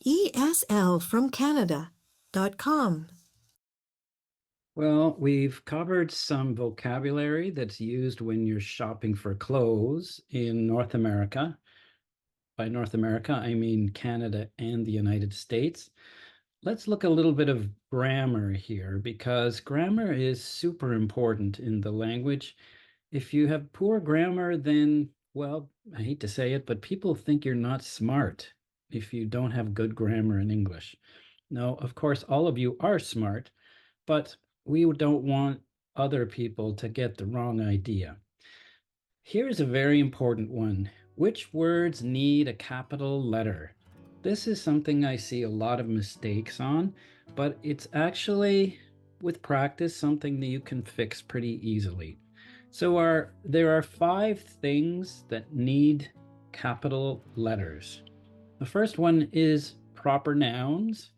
eslfromcanada.com. Well, we've covered some vocabulary that's used when you're shopping for clothes in North America. By North America, I mean Canada and the United States. Let's look a little bit of grammar here because grammar is super important in the language. If you have poor grammar, then, well, I hate to say it, but people think you're not smart if you don't have good grammar in English. No, of course, all of you are smart, but we don't want other people to get the wrong idea. Here's a very important one. Which words need a capital letter? This is something I see a lot of mistakes on, but it's actually, with practice, something that you can fix pretty easily. So there are 5 things that need capital letters. The first one is proper nouns.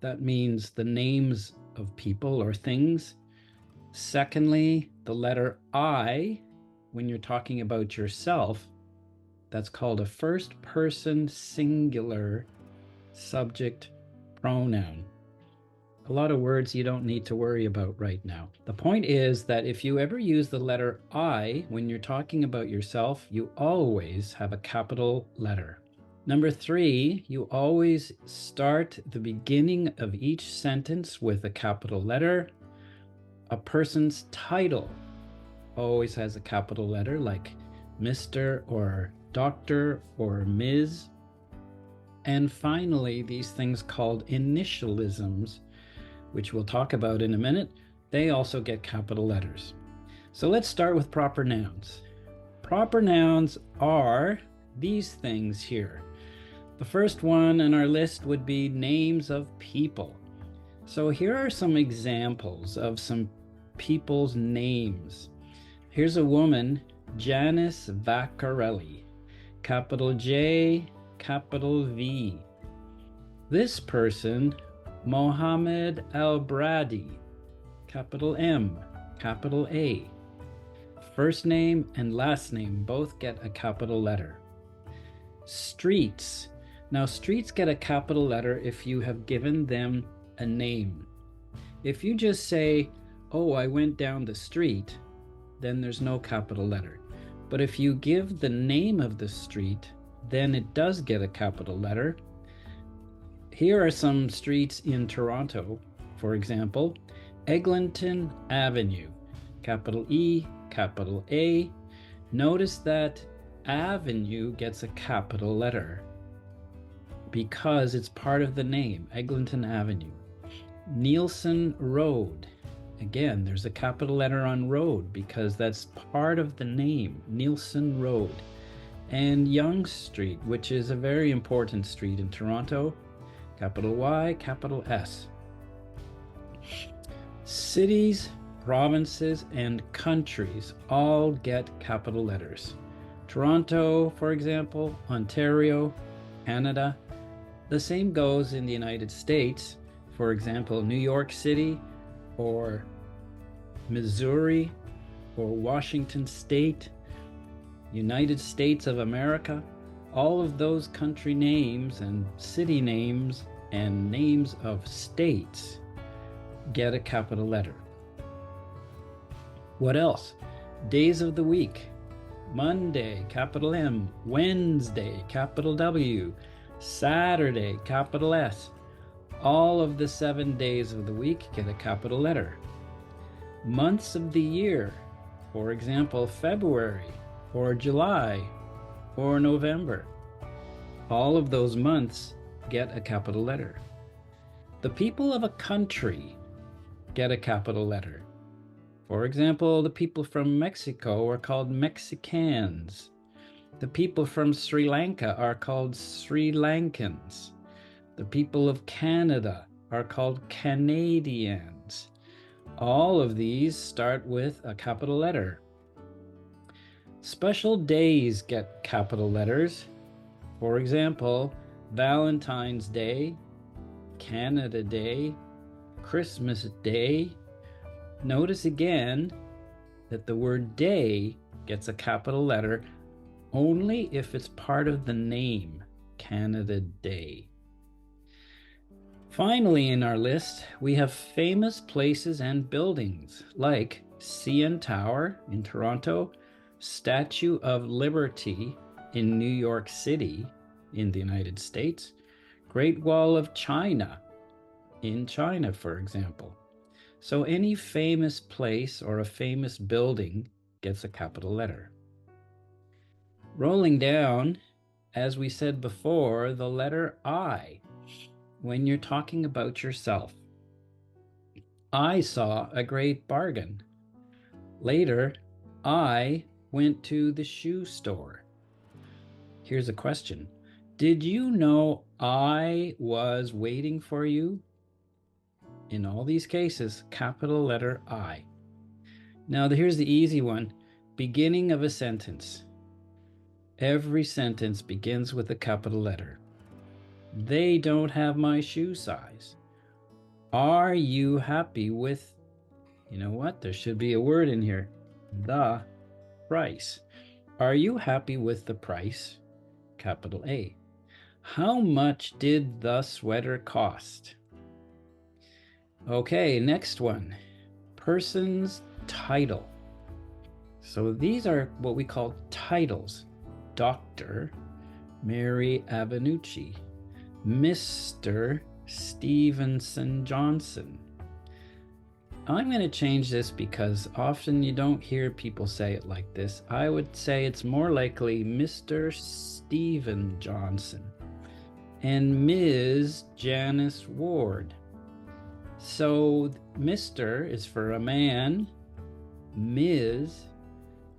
That means the names of people or things. Secondly, the letter I, when you're talking about yourself, that's called a first person singular subject pronoun. A lot of words you don't need to worry about right now. The point is that if you ever use the letter I when you're talking about yourself, you always have a capital letter. Number 3, you always start the beginning of each sentence with a capital letter. A person's title always has a capital letter, like Mr. or Dr. or Ms. And finally, these things called initialisms, which we'll talk about in a minute, they also get capital letters. So let's start with proper nouns. Proper nouns are these things here. The first one on our list would be names of people. So here are some examples of some people's names. Here's a woman, Janice Vaccarelli, capital J, capital V. This person, Mohammed Al-Bradi, capital M, capital A. First name and last name both get a capital letter. Streets. Now, streets get a capital letter if you have given them a name. If you just say, oh, I went down the street, then there's no capital letter. But if you give the name of the street, then it does get a capital letter. Here are some streets in Toronto. For example, Eglinton Avenue, capital E, capital A. Notice that Avenue gets a capital letter because it's part of the name, Eglinton Avenue. Nielsen Road. Again, there's a capital letter on road because that's part of the name, Nielsen Road. And Yonge Street, which is a very important street in Toronto, capital Y, capital S. Cities, provinces, and countries all get capital letters. Toronto, for example, Ontario, Canada. The same goes in the United States. For example, New York City, or Missouri, or Washington State, United States of America. All of those country names and city names and names of states get a capital letter. What else? Days of the week. Monday, capital M. Wednesday, capital W. Saturday, capital S. All of the 7 days of the week get a capital letter. Months of the year, for example, February, or July, or November. All of those months get a capital letter. The people of a country get a capital letter. For example, the people from Mexico are called Mexicans. The people from Sri Lanka are called Sri Lankans. The people of Canada are called Canadians. All of these start with a capital letter. Special days get capital letters. For example, Valentine's Day, Canada Day, Christmas Day. Notice again that the word day gets a capital letter only if it's part of the name, Canada Day. Finally, in our list, we have famous places and buildings like CN Tower in Toronto, Statue of Liberty in New York City in the United States, Great Wall of China in China, for example. So any famous place or a famous building gets a capital letter. Rolling down, as we said before, the letter I when you're talking about yourself. I saw a great bargain. Later, I went to the shoe store. Here's a question. Did you know I was waiting for you? In all these cases, capital letter I. Now, here's the easy one. Beginning of a sentence. Every sentence begins with a capital letter. They don't have my shoe size. Are you happy with, you know what? There should be a word in here. The price. Are you happy with the price? Capital A. How much did the sweater cost? Okay, next one. Person's title. So these are what we call titles. Dr. Mary Avenucci. Mr. Stevenson Johnson. I'm going to change this because often you don't hear people say it like this. I would say it's more likely Mr. Stephen Johnson and Ms. Janice Ward. So Mr. is for a man, Ms.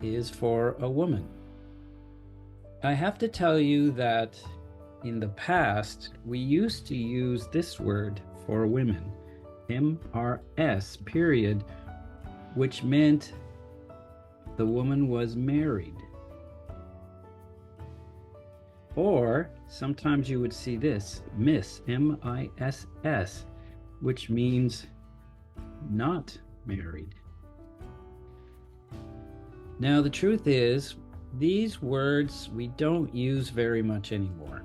is for a woman. I have to tell you that in the past, we used to use this word for women, MRS, period, which meant the woman was married. Or sometimes you would see this, Miss, M-I-S-S, which means not married. Now, the truth is, these words we don't use very much anymore.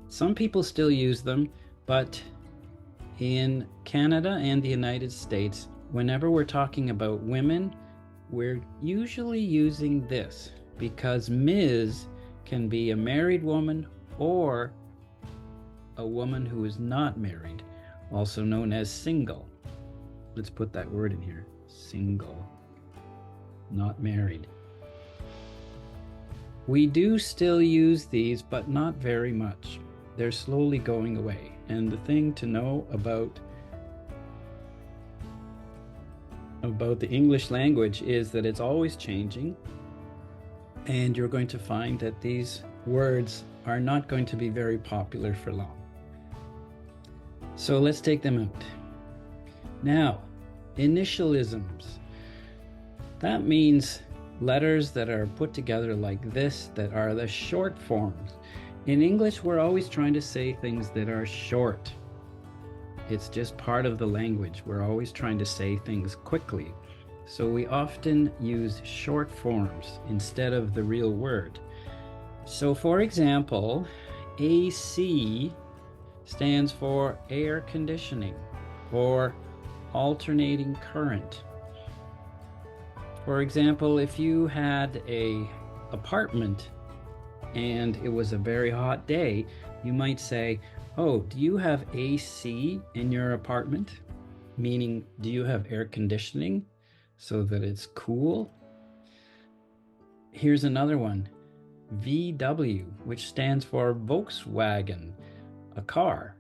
Some people still use them, but in Canada and the United States, whenever we're talking about women, we're usually using this because Ms. can be a married woman or a woman who is not married, also known as single. Let's put that word in here, single, not married. We do still use these, but not very much. They're slowly going away. And the thing to know about the English language is that it's always changing. And you're going to find that these words are not going to be very popular for long. So let's take them out. Now, initialisms. That means letters that are put together like this, that are the short forms. In English, we're always trying to say things that are short. It's just part of the language. We're always trying to say things quickly. So we often use short forms instead of the real word. So for example, AC stands for air conditioning or alternating current. For example, if you had an apartment and it was a very hot day, you might say, oh, do you have AC in your apartment? Meaning, do you have air conditioning so that it's cool? Here's another one, VW, which stands for Volkswagen, a car.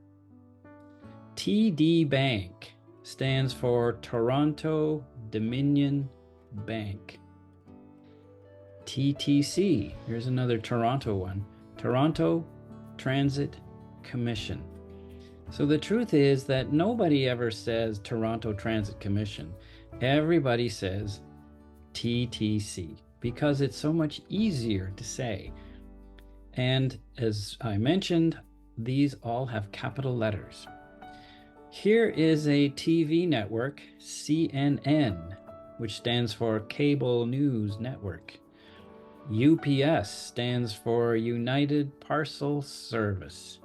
TD Bank stands for Toronto Dominion Bank. TTC, here's another Toronto one, Toronto Transit Commission. So the truth is that nobody ever says Toronto Transit Commission. Everybody says TTC because it's so much easier to say. And as I mentioned, these all have capital letters. Here is a TV network, CNN, which stands for Cable News Network. UPS stands for United Parcel Service.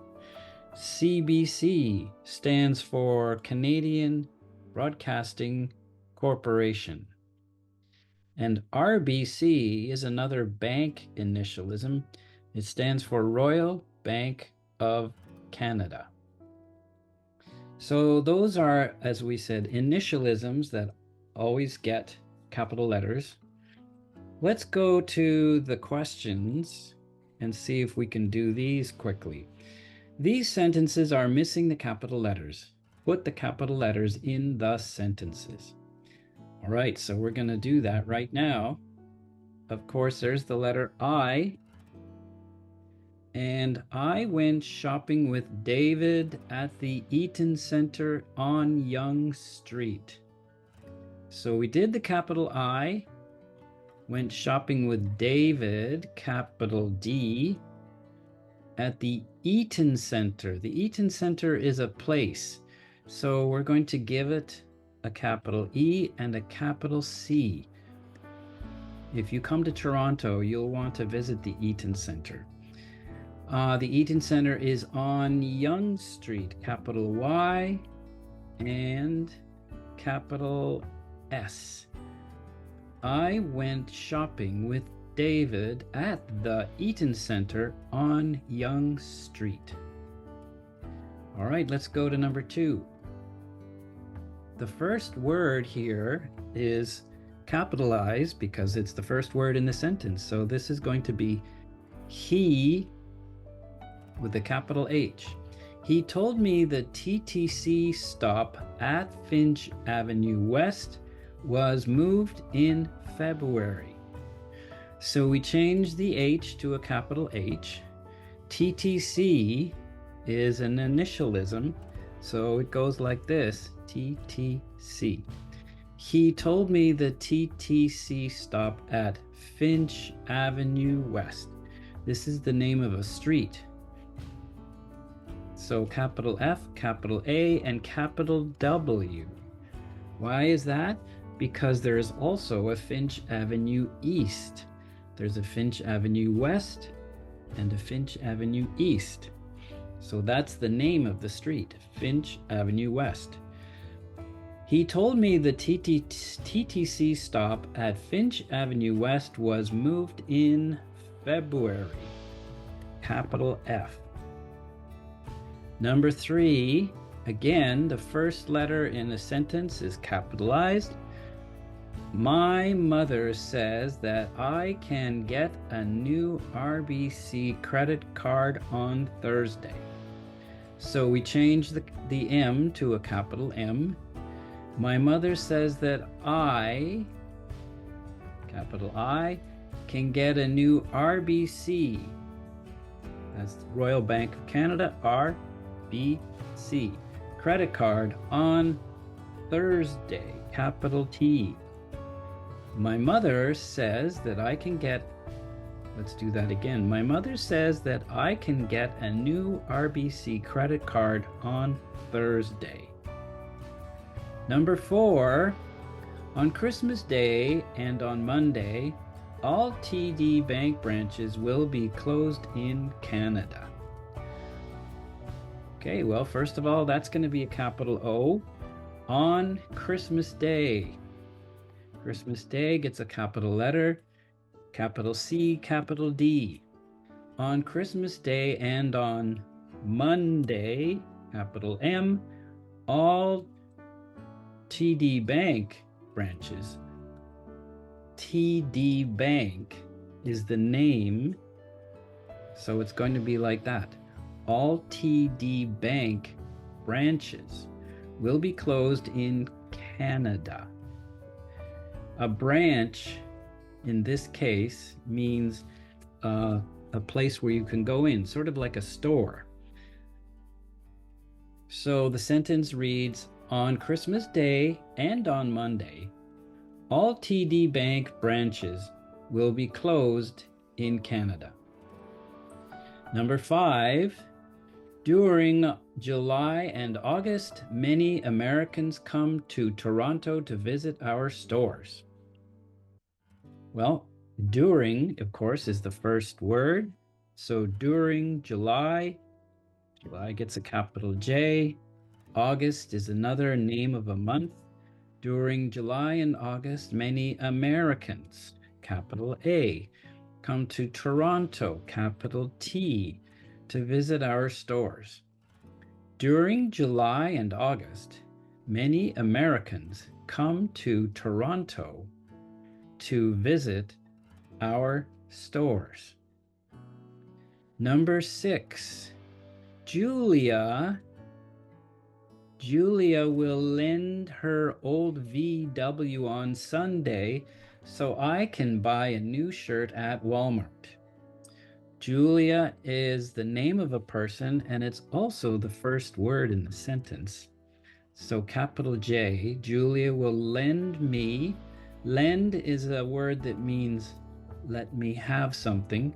CBC stands for Canadian Broadcasting Corporation. And RBC is another bank initialism. It stands for Royal Bank of Canada. So those are, as we said, initialisms that always get capital letters. Let's go to the questions and see if we can do these quickly. These sentences are missing the capital letters. Put the capital letters in the sentences. All right, so we're going to do that right now. Of course, there's the letter I. And I went shopping with David at the Eaton Center on Yonge Street. So we did the capital I, went shopping with David, capital D, at the Eaton Center. The Eaton Center is a place. So we're going to give it a capital E and a capital C. If you come to Toronto, you'll want to visit the Eaton Center. The Eaton Center is on Yonge Street, capital Y and capital S. I went shopping with David at the Eaton Center on Yonge Street. All right, let's go to number 2. The first word here is capitalized because it's the first word in the sentence. So this is going to be he with a capital H. He told me the TTC stop at Finch Avenue West was moved in February. So we changed the H to a capital H. TTC is an initialism, so it goes like this, TTC. He told me the TTC stop at Finch Avenue West. This is the name of a street. So capital F, capital A, and capital W. Why is that? Because there is also a Finch Avenue East. There's a Finch Avenue West and a Finch Avenue East. So that's the name of the street, Finch Avenue West. He told me the TTC stop at Finch Avenue West was moved in February, capital F. Number 3, again, the first letter in a sentence is capitalized. My mother says that I can get a new RBC credit card on Thursday. So we change the M to a capital M. My mother says that I, capital I, can get a new RBC. That's the Royal Bank of Canada, RBC, credit card on Thursday, capital T. My mother says that I can get, let's do that again. My mother says that I can get a new RBC credit card on Thursday. Number 4, on Christmas Day and on Monday, all TD Bank branches will be closed in Canada. Okay, well, first of all, that's going to be a capital O. On Christmas Day. Christmas Day gets a capital letter, capital C, capital D. On Christmas Day and on Monday, capital M, all TD Bank branches. TD Bank is the name, so it's going to be like that. All TD Bank branches will be closed in Canada. A branch, in this case, means a place where you can go in, sort of like a store. So the sentence reads, on Christmas Day and on Monday, all TD Bank branches will be closed in Canada. Number 5, during July and August, many Americans come to Toronto to visit our stores. Well, during, of course, is the first word. So during July, July gets a capital J. August is another name of a month. During July and August, many Americans, capital A, come to Toronto, capital T, to visit our stores. During July and August, many Americans come to Toronto to visit our stores. Number 6, Julia will lend her old VW on Sunday so I can buy a new shirt at Walmart. Julia is the name of a person, and it's also the first word in the sentence. So capital J, Julia will lend me. Lend is a word that means let me have something,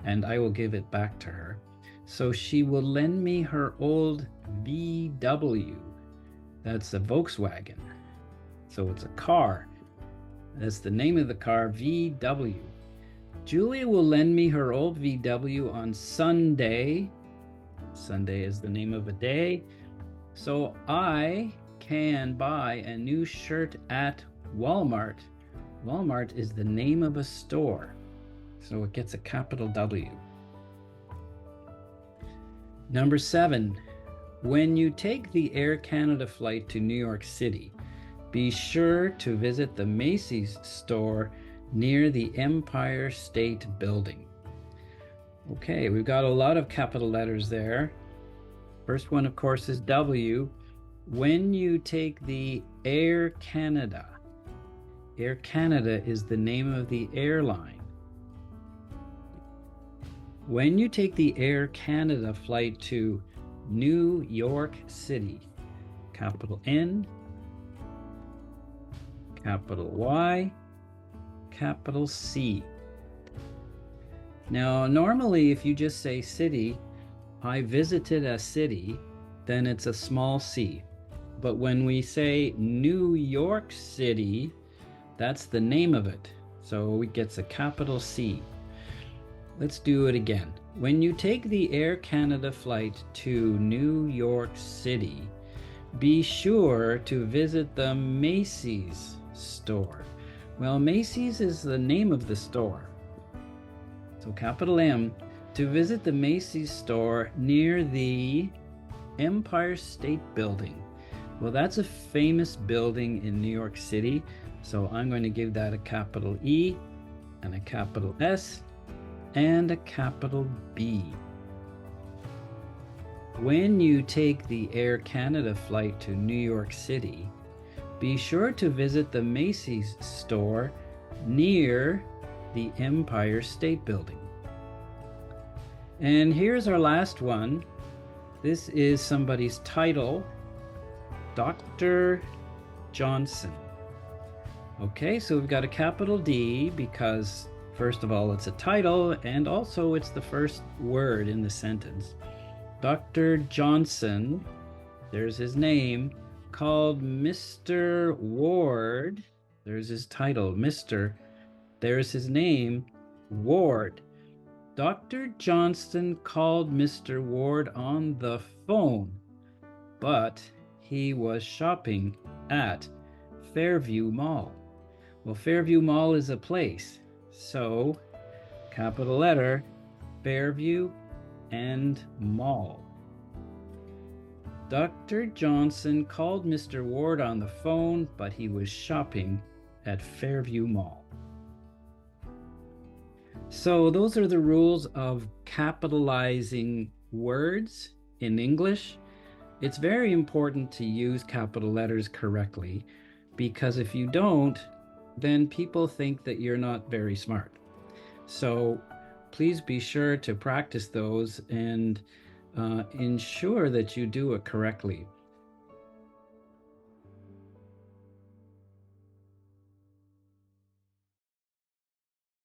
and I will give it back to her. So she will lend me her old VW. That's a Volkswagen. So it's a car. That's the name of the car, VW. Julia will lend me her old VW on Sunday. Sunday is the name of a day. So I can buy a new shirt at Walmart. Walmart is the name of a store. So it gets a capital W. Number 7, when you take the Air Canada flight to New York City, be sure to visit the Macy's store near the Empire State Building. Okay, we've got a lot of capital letters there. First one, of course, is W. When you take the Air Canada, Air Canada is the name of the airline. When you take the Air Canada flight to New York City, capital N, capital Y, capital C. Now, normally, if you just say city, I visited a city, then it's a small c. But when we say New York City, that's the name of it. So it gets a capital C. Let's do it again. When you take the Air Canada flight to New York City, be sure to visit the Macy's store. Well, Macy's is the name of the store. So capital M, to visit the Macy's store near the Empire State Building. Well, that's a famous building in New York City. So I'm going to give that a capital E and a capital S and a capital B. When you take the Air Canada flight to New York City, be sure to visit the Macy's store near the Empire State Building. And here's our last one. This is somebody's title, Dr. Johnson. Okay, so we've got a capital D because first of all, it's a title, and also it's the first word in the sentence. Dr. Johnson, there's his name, called Mr. Ward. There's his title, Mr. There's his name, Ward. Dr. Johnson called Mr. Ward on the phone, but he was shopping at Fairview Mall. Well, Fairview Mall is a place. So, capital letter, Fairview and Mall. Dr. Johnson called Mr. Ward on the phone, but he was shopping at Fairview Mall. So those are the rules of capitalizing words in English. It's very important to use capital letters correctly, because if you don't, then people think that you're not very smart. So please be sure to practice those and ensure that you do it correctly.